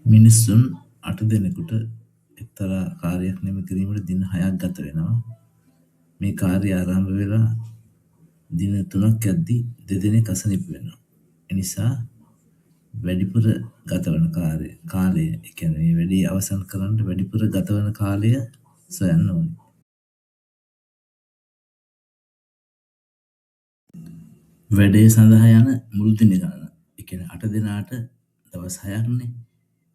මිනිස්සුන් 8 දෙනෙකුට එක්තරා කාර්යයක් නිම කිරීමට දින 6ක් ගත වෙනවා. මේ කාර්යය ආරම්භ වෙලා දින 3ක් යද්දී දෙදෙනෙක් අසනීප වෙනවා. ඒ නිසා වැඩිපුර ගතවන කාලය ඒ කියන්නේ මේ වැඩේ අවසන් කරන්න වැඩිපුර ගතවන කාලය සොයන්න ඕනේ. වැඩේ සඳහා යන මුල් දින ගණන. ඒ කියන්නේ 8 දිනාට දවස් 6ක්නේ.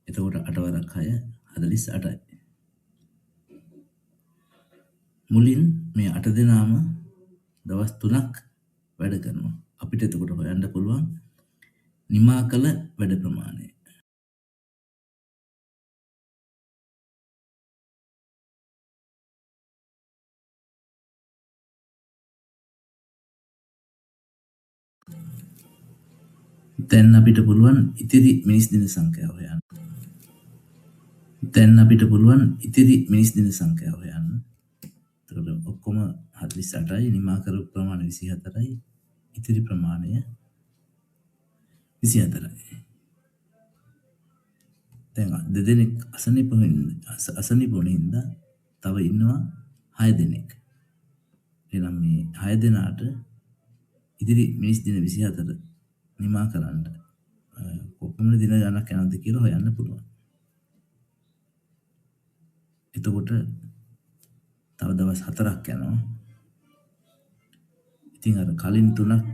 එතකොට 8 වරක් 6 48යි. මුලින් මේ 8 දෙනාම දවස් 3ක් වැඩ කරනවා. අපිට එතකොට හොයන්න පුළුවන් නිමා කළ වැඩ ප්‍රමාණය. දැන් අපිට පුළුවන් ඉතිරි මිනිස් දින සංඛ්‍යාව හොයන්න. එතකොට ඔක්කොම 48යි නිමා කරපු ප්‍රමාණය 24යි ඉතිරි ප්‍රමාණය 24යි. දැන් දෙදෙනෙක් අසනීප වුණ හින්දා තව ඉන්නවා 6 දෙනෙක්. එහෙනම් මේ 6 දෙනාට ඉතිරි මිනිස් දින 24 නිමා කරන්න කොපමණ දින ගණනක් යනවද කියලා හොයන්න පුළුවන්. එතකොට තව දවස් 4ක් යනවා. ඉතින් අර කලින් තුනක්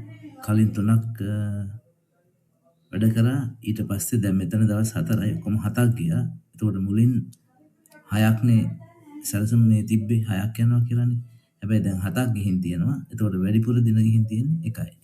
වැඩ කරා ඊට පස්සේ දැන් මෙතන දවස් 4යි ඔක්කොම 7ක් ගියා. එතකොට මුලින් 6ක්නේ සැලසුමේ තිබ්බේ 6ක් යනවා කියලානේ. හැබැයි දැන් 7ක් ගිහින් තියෙනවා. එතකොට වැඩිපුර දින ගිහින් තියෙන්නේ 1යි.